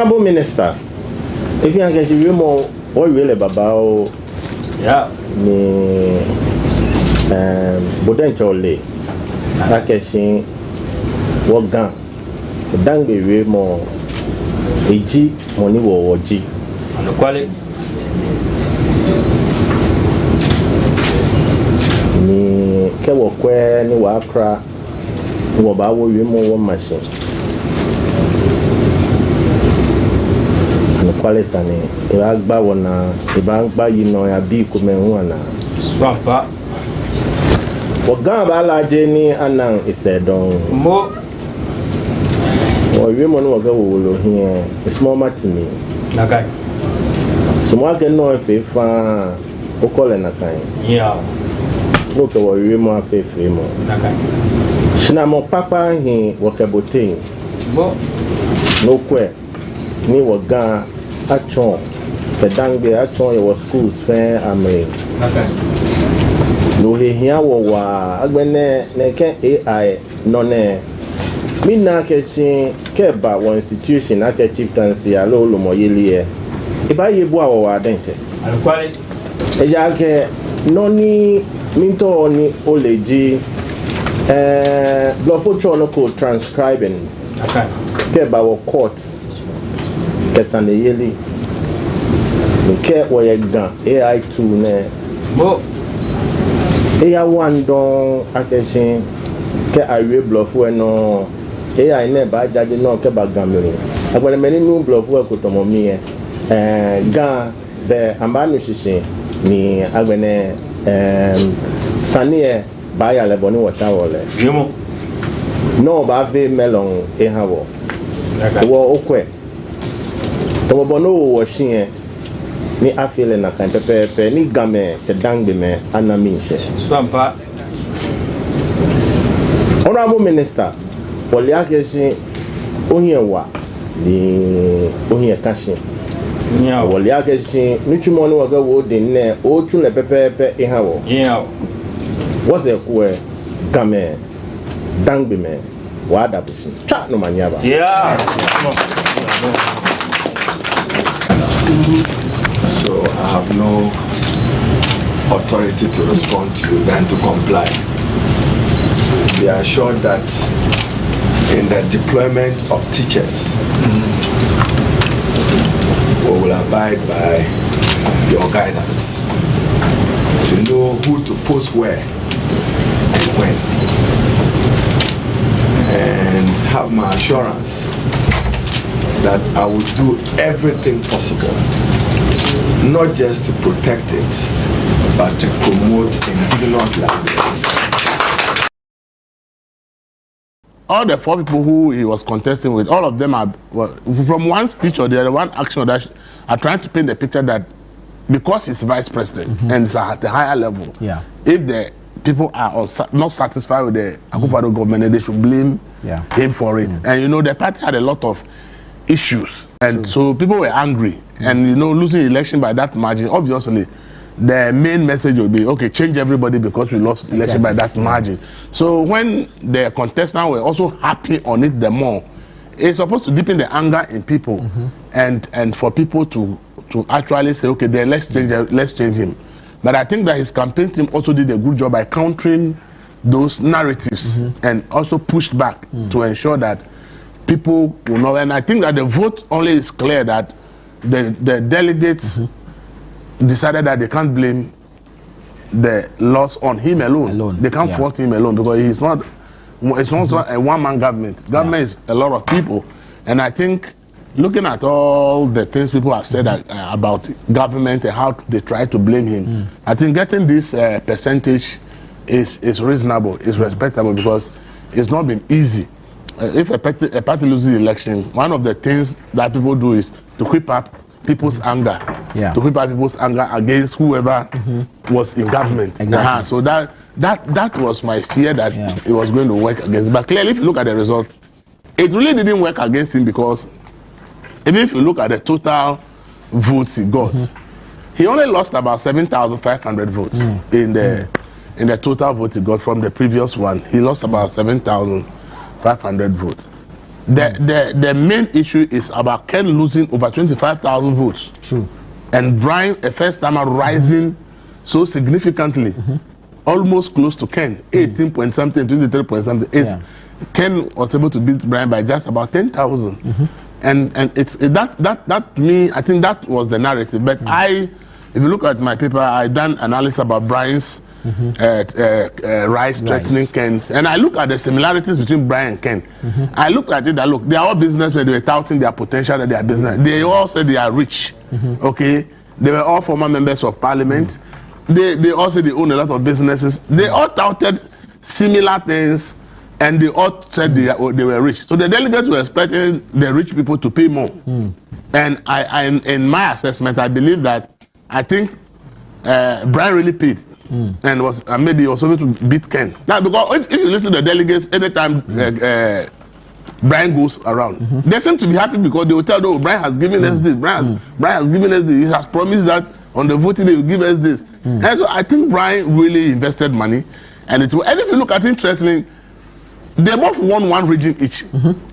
Honorable Minister, if you can get you more, what really about me, potentially, I can see what gun, dang be more, a G, money or G, and the quality. Ni kewo kwe ni wa Accra wo ba wo wi mo wo machine no kwale sane e ba gba wona e ba gba yi no ya bi ko me hu ana swampa wo gan ba la je ni anan isedon mo wo wi mo no wo ga wo lo hie small matini nakai so mo ga no fe fa o kole nakai yeah. No, we more faithful. Shinamo papa he wakaboting. No que me was gone at chon. The dangbe at chon your schools fair aming. No, here wa agwene neke AI none. Me na catching keba one institution at a chieftaincy a low moyelie. If I ye boa or dente. And quality. A yake noni. Minto ni oleji blofo chono ko transcribing ke ba wo court kesane yeli ke wo ye gan AI2 ne mo AI one don attention ke awe blofo no AI ne ba jade no ke ba gamere agbere meni nu blofo ko tomo mi gan the ambanu shishin ni agbene Sanie baya le boni water wole. Yemo. No ba ve melon e hawo. Wo okwe. To bono wo shin ni afile na kan pepe ni game te dangbe me anaminche. Swampa. Honorable Minister, Poliake shin ohiewa ni ohie kashin. Yeah, well, Yakashi, Nuchimon will go in there, or Chule Pepe, Ihao. Yeah, What's a queer game, Dangby man, Wadabush, Chat no manaba. yeah. So I have no authority to respond to you than to comply. Be assured that in the deployment of teachers, we will abide by your guidance to know who to post where and when, and have my assurance that I will do everything possible, not just to protect it, but to promote indigenous languages. All the 4 people who he was contesting with, all of them are, from one speech or the other, one action or that, are trying to paint the picture that because he's vice president and it's at a higher level, if the people are not satisfied with the Akufo-Addo government, they should blame him for it. And you know, the party had a lot of issues, and so people were angry. And you know, losing election by that margin, obviously, the main message will be, okay, change everybody because we lost election by that margin. So when the contestants were also happy on it the more, it's supposed to deepen the anger in people and for people to actually say, okay, then let's change him. But I think that his campaign team also did a good job by countering those narratives and also pushed back to ensure that people will know. And I think that the vote only is clear that the delegates decided that they can't blame the loss on him alone. They can't fault him alone because it's not a one-man government. Government is a lot of people. And I think looking at all the things people have said about government and how they try to blame him, I think getting this percentage is reasonable, is respectable, because it's not been easy. If a party loses the election, one of the things that people do is to whip up people's anger, to whip up people's anger against whoever was in government. So that was my fear that it was going to work against. But clearly, if you look at the results, it really didn't work against him, because even if you look at the total votes he got, he only lost about 7,500 votes in the total vote he got from the previous one. He lost about 7,500 votes. The main issue is about Ken losing over 25,000 votes. True. And Brian, a first timer, rising so significantly, almost close to Ken, 18 point something, 23 point something. Ken was able to beat Brian by just about 10,000. And it's that to me, I think that was the narrative. But if you look at my paper, I done analysis about Brian's rise threatening Ken's, and I look at the similarities between Brian and Ken. I look at it that look, they are all businessmen. They were touting their potential that they are business. They all said they are rich. Okay, they were all former members of parliament. They all said they own a lot of businesses. They all touted similar things, and they all said they were rich. So the delegates were expecting the rich people to pay more. And I in my assessment, I believe that I think Brian really paid. And was maybe he was able to beat Ken. Now, because if you listen to the delegates, anytime Brian goes around, they seem to be happy because they will tell, oh, Brian has given us this, Brian has given us this, he has promised that on the voting day he will give us this. And so I think Brian really invested money. And if you look at it, interestingly, they both won one region each.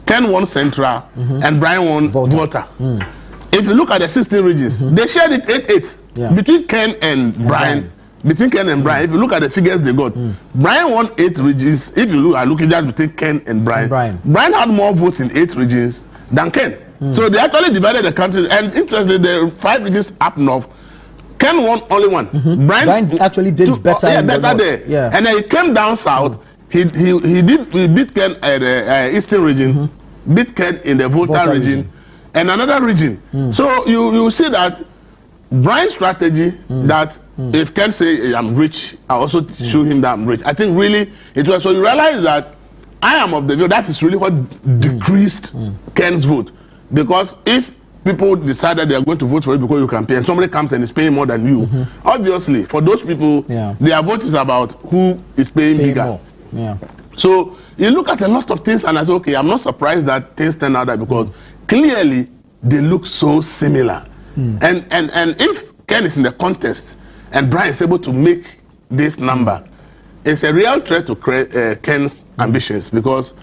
Ken won Central and Brian won Volta. If you look at the 16 regions, they shared it 8-8 between Ken and Brian. Between Ken and Brian, if you look at the figures they got, Brian won 8 regions. If you look at looking just between Ken and Brian, Brian had more votes in 8 regions than Ken. So they actually divided the country. And interestingly, the 5 regions up north, Ken won only one. Brian actually did better. Better there. And then he came down south. He beat Ken at the eastern region, beat Ken in the Volta region, and another region. So you see that Brian's strategy that if Ken say I'm rich, I also show him that I'm rich. I think really it was, so you realize that I am of the view that is really what decreased Ken's vote. Because if people decided they are going to vote for you because you can pay, and somebody comes and is paying more than you, obviously for those people, their vote is about who is paying bigger. So you look at a lot of things and I say, okay, I'm not surprised that things turn out that, because clearly they look so similar. And if Ken is in the contest and Brian is able to make this number, it's a real threat to Ken's ambitions, because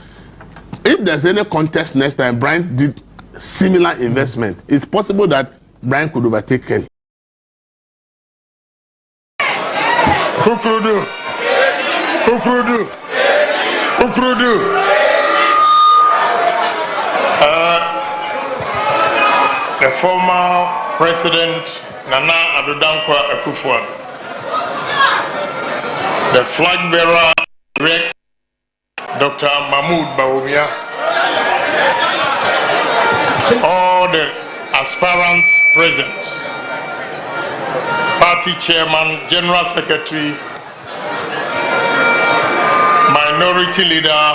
if there's any contest next time Brian did similar investment, it's possible that Brian could overtake Ken. Kukurudu. The former President Nana Addo Dankwa Akufo-Addo, the flag bearer Dr. Mahmoud Bawumia, all the aspirants present, party chairman, general secretary, minority leader,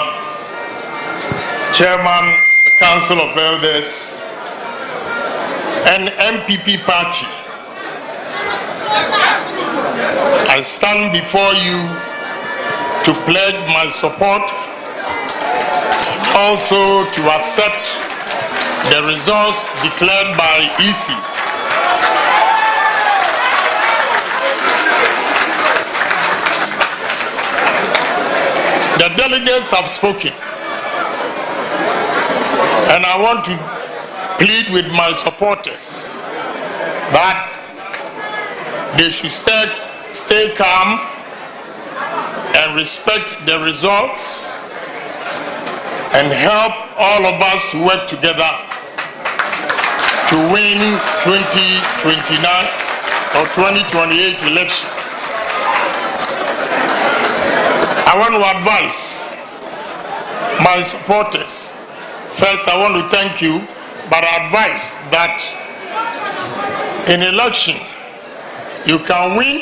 chairman, the Council of Elders, and MPP party. I stand before you to pledge my support, also to accept the results declared by EC. The delegates have spoken, and I want to plead with my supporters that they should stay calm and respect the results and help all of us to work together to win 2029 or 2028 election. I want to advise my supporters. First, I want to thank you, but advise that in election you can win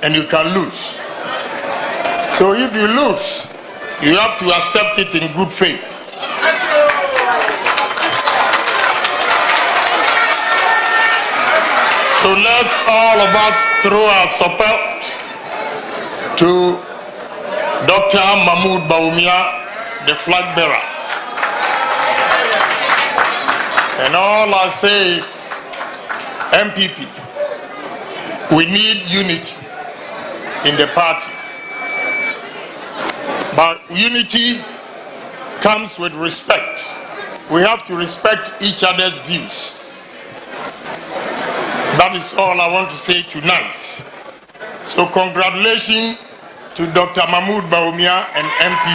and you can lose. So if you lose, you have to accept it in good faith. So let's all of us throw our support to Dr. Mahmoud Bawumia, the flag bearer. And all I say is, MPP, we need unity in the party. But unity comes with respect. we have to respect each other's views. That is all I want to say tonight. So congratulations to Dr. Mahmoud Bawumia and MPP.